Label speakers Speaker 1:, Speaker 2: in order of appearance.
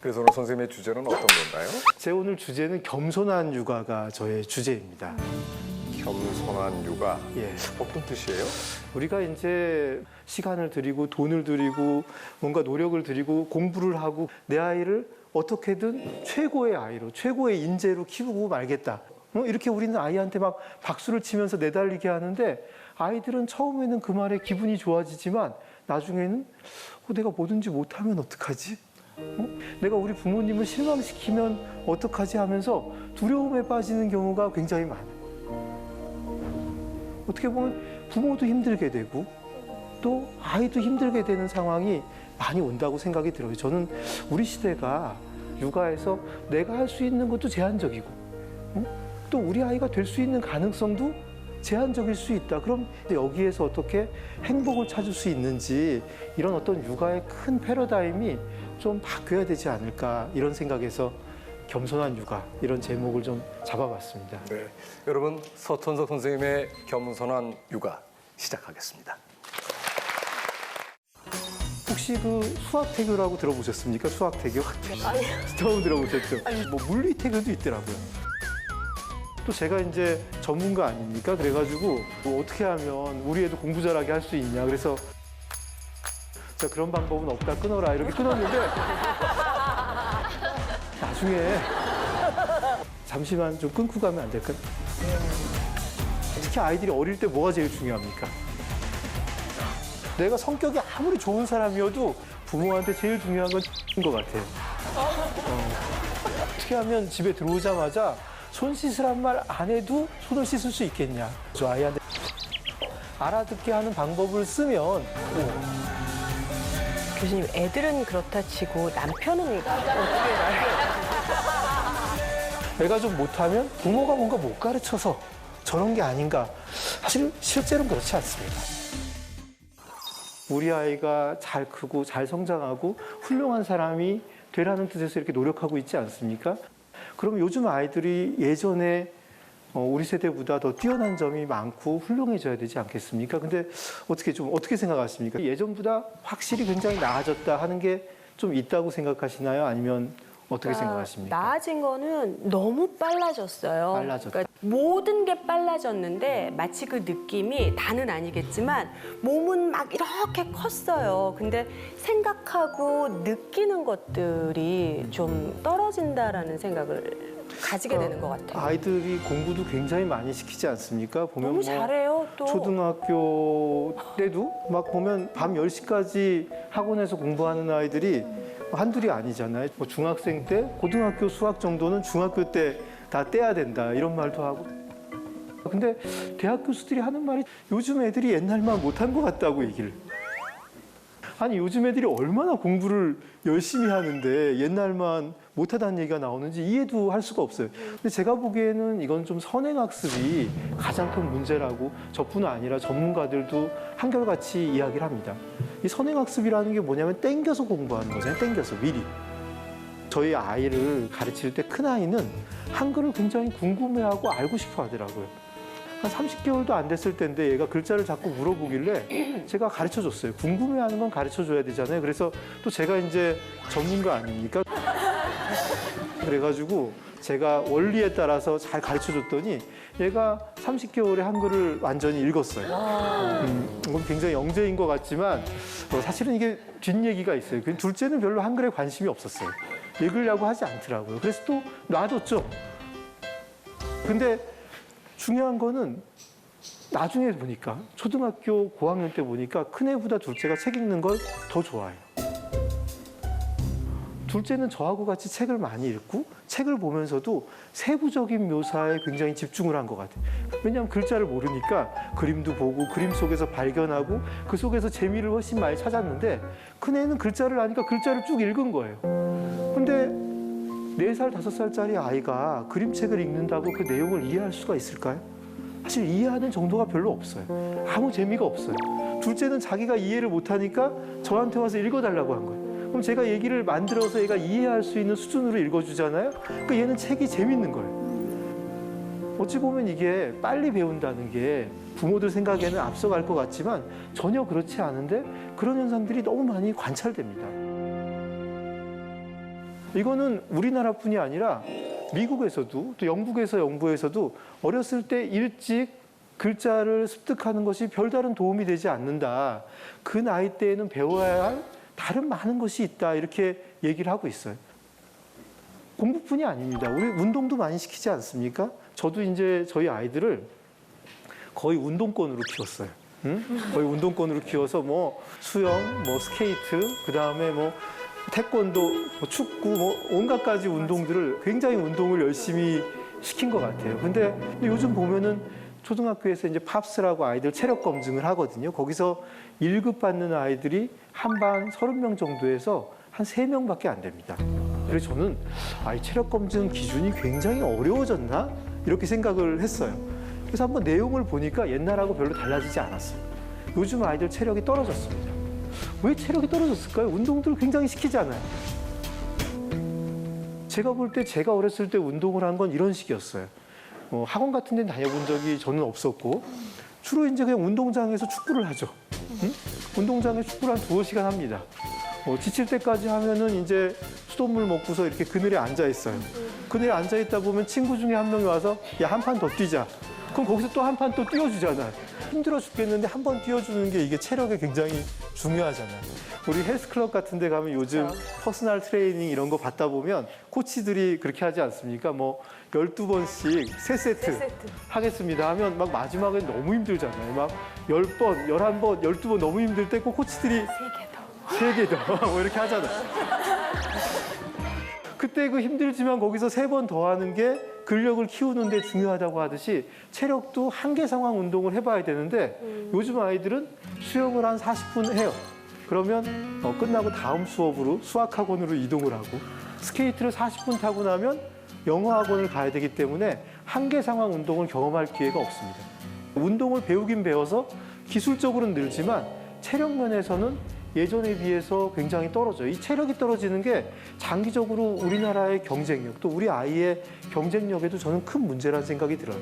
Speaker 1: 그래서 오늘 선생님의 주제는 어떤 건가요?
Speaker 2: 제 오늘 주제는 겸손한 육아가 저의 주제입니다.
Speaker 1: 겸손한 육아.
Speaker 2: 예.
Speaker 1: 어떤 뜻이에요?
Speaker 2: 우리가 이제 시간을 들이고 돈을 들이고 뭔가 노력을 들이고 공부를 하고 내 아이를 어떻게든 최고의 아이로, 최고의 인재로 키우고 말겠다. 이렇게 우리는 아이한테 막 박수를 치면서 내달리게 하는데 아이들은 처음에는 그 말에 기분이 좋아지지만 나중에는 내가 뭐든지 못하면 어떡하지? 내가 우리 부모님을 실망시키면 어떡하지 하면서 두려움에 빠지는 경우가 굉장히 많아요. 어떻게 보면 부모도 힘들게 되고 또 아이도 힘들게 되는 상황이 많이 온다고 생각이 들어요. 저는 우리 시대가 육아에서 내가 할 수 있는 것도 제한적이고 또 우리 아이가 될 수 있는 가능성도 제한적일 수 있다. 그럼 여기에서 어떻게 행복을 찾을 수 있는지 이런 어떤 육아의 큰 패러다임이 좀 바뀌어야 되지 않을까 이런 생각에서 겸손한 육아 이런 제목을 좀 잡아봤습니다.
Speaker 1: 네, 여러분 서천석 선생님의 겸손한 육아 시작하겠습니다.
Speaker 2: 혹시 그 수학태교라고 들어보셨습니까? 수학태교? 아니요. 처음 들어보셨죠? 뭐 물리태교도 있더라고요. 또 제가 이제 전문가 아닙니까? 그래가지고 뭐 어떻게 하면 우리 애도 공부 잘하게 할 수 있냐. 그래서 자, 그런 방법은 없다 끊어라 이렇게 끊었는데 나중에 잠시만 좀 끊고 가면 안 될까요? 특히 아이들이 어릴 때 뭐가 제일 중요합니까? 내가 성격이 아무리 좋은 사람이어도 부모한테 제일 중요한 건 것 같아요. 어떻게 하면 집에 들어오자마자 손 씻으란 말 안 해도 손을 씻을 수 있겠냐. 저 아이한테 알아듣게 하는 방법을 쓰면
Speaker 3: 교수님, 애들은 그렇다 치고 남편은 어떻게 말해요?
Speaker 2: 애가 좀 못하면 부모가 뭔가 못 가르쳐서 저런 게 아닌가. 사실 실제로는 그렇지 않습니다. 우리 아이가 잘 크고 잘 성장하고 훌륭한 사람이 되라는 뜻에서 이렇게 노력하고 있지 않습니까? 그럼 요즘 아이들이 예전에 우리 세대보다 더 뛰어난 점이 많고 훌륭해져야 되지 않겠습니까? 근데 어떻게 생각하십니까? 예전보다 확실히 굉장히 나아졌다 하는 게 좀 있다고 생각하시나요? 아니면 어떻게 생각하십니까?
Speaker 3: 나아진 거는 너무 빨라졌어요.
Speaker 2: 빨라졌다.
Speaker 3: 그러니까 모든 게 빨라졌는데 마치 그 느낌이 다는 아니겠지만 몸은 막 이렇게 컸어요. 근데 생각하고 느끼는 것들이 좀 떨어진다라는 생각을 가지게 되는 것 같아요.
Speaker 2: 아이들이 공부도 굉장히 많이 시키지 않습니까? 보면
Speaker 3: 너무 잘해요, 또.
Speaker 2: 초등학교 때도 막 보면 밤 10시까지 학원에서 공부하는 아이들이 한둘이 아니잖아요. 뭐 중학생 때 고등학교 수학 정도는 중학교 때 다 떼야 된다 이런 말도 하고. 근데 대학 교수들이 하는 말이 요즘 애들이 옛날만 못한 것 같다고 얘기를. 아니 요즘 애들이 얼마나 공부를 열심히 하는데 옛날만 못하다는 얘기가 나오는지 이해도 할 수가 없어요. 근데 제가 보기에는 이건 좀 선행학습이 가장 큰 문제라고 저뿐 아니라 전문가들도 한결같이 이야기를 합니다. 이 선행학습이라는 게 뭐냐면 땡겨서 공부하는 거잖아요. 땡겨서 미리. 저희 아이를 가르칠 때 큰아이는 한글을 굉장히 궁금해하고 알고 싶어 하더라고요. 한 30개월도 안 됐을 때인데 얘가 글자를 자꾸 물어보길래 제가 가르쳐줬어요. 궁금해하는 건 가르쳐줘야 되잖아요. 그래서 또 제가 이제 전문가 아닙니까? 그래가지고 제가 원리에 따라서 잘 가르쳐줬더니 얘가 30개월에 한글을 완전히 읽었어요. 이건 굉장히 영재인 것 같지만 사실은 이게 뒷얘기가 있어요. 둘째는 별로 한글에 관심이 없었어요. 읽으려고 하지 않더라고요. 그래서 또 놔뒀죠. 근데 중요한 거는 나중에 보니까 초등학교 고학년 때 보니까 큰애보다 둘째가 책 읽는 걸 더 좋아해요. 둘째는 저하고 같이 책을 많이 읽고 책을 보면서도 세부적인 묘사에 굉장히 집중을 한 것 같아요. 왜냐하면 글자를 모르니까 그림도 보고 그림 속에서 발견하고 그 속에서 재미를 훨씬 많이 찾았는데 큰애는 글자를 아니까 글자를 쭉 읽은 거예요. 근데 4살, 5살짜리 아이가 그림책을 읽는다고 그 내용을 이해할 수가 있을까요? 사실 이해하는 정도가 별로 없어요. 아무 재미가 없어요. 둘째는 자기가 이해를 못하니까 저한테 와서 읽어달라고 한 거예요. 그럼 제가 얘기를 만들어서 얘가 이해할 수 있는 수준으로 읽어주잖아요. 그러니까 얘는 책이 재밌는 거예요. 어찌 보면 이게 빨리 배운다는 게 부모들 생각에는 앞서갈 것 같지만 전혀 그렇지 않은데 그런 현상들이 너무 많이 관찰됩니다. 이거는 우리나라뿐이 아니라 미국에서도 또 영부에서도 어렸을 때 일찍 글자를 습득하는 것이 별다른 도움이 되지 않는다. 그 나이 때에는 배워야 할 다른 많은 것이 있다. 이렇게 얘기를 하고 있어요. 공부뿐이 아닙니다. 우리 운동도 많이 시키지 않습니까? 저도 이제 저희 아이들을 거의 운동권으로 키웠어요. 응? 거의 운동권으로 키워서 뭐 수영, 뭐 스케이트, 그 다음에 뭐 태권도, 뭐 축구, 뭐 온갖 가지 운동들을 굉장히 운동을 열심히 시킨 것 같아요. 근데 요즘 보면은 초등학교에서 이제 팝스라고 아이들 체력 검증을 하거든요. 거기서 1급 받는 아이들이 한 반 30명 정도에서 한 3명밖에 안 됩니다. 그래서 저는 이 체력 검증 기준이 굉장히 어려워졌나? 이렇게 생각을 했어요. 그래서 한번 내용을 보니까 옛날하고 별로 달라지지 않았어요. 요즘 아이들 체력이 떨어졌습니다. 왜 체력이 떨어졌을까요? 운동들을 굉장히 시키잖아요. 제가 볼 때 제가 어렸을 때 운동을 한 건 이런 식이었어요. 학원 같은 데는 다녀본 적이 저는 없었고 주로 이제 그냥 운동장에서 축구를 하죠. 응? 운동장에 축구를 한 2시간 합니다. 지칠 때까지 하면은 이제 수돗물 먹고서 이렇게 그늘에 앉아 있어요. 그늘에 앉아 있다 보면 친구 중에 한 명이 와서 야, 한 판 더 뛰자. 그럼 거기서 또 한 판 또 뛰어주잖아요. 힘들어 죽겠는데 한 번 뛰어주는 게 이게 체력에 굉장히 중요하잖아요. 우리 헬스클럽 같은 데 가면 요즘 퍼스널 트레이닝 이런 거 받다 보면 코치들이 그렇게 하지 않습니까? 뭐 12번씩 3세트 하겠습니다 하면 막 마지막에 너무 힘들잖아요. 막 10번, 11번, 12번 너무 힘들 때 꼭 코치들이 3개 더 뭐 이렇게 하잖아요. 그때 그 힘들지만 거기서 3번 더 하는 게 근력을 키우는 데 중요하다고 하듯이 체력도 한계 상황 운동을 해봐야 되는데 요즘 아이들은 수영을 한 40분 해요. 그러면 끝나고 다음 수업으로 수학학원으로 이동을 하고 스케이트를 40분 타고 나면 영어학원을 가야 되기 때문에 한계 상황 운동을 경험할 기회가 없습니다. 운동을 배우긴 배워서 기술적으로는 늘지만 체력 면에서는 예전에 비해서 굉장히 떨어져요. 이 체력이 떨어지는 게 장기적으로 우리나라의 경쟁력, 또 우리 아이의 경쟁력에도 저는 큰 문제라는 생각이 들어요.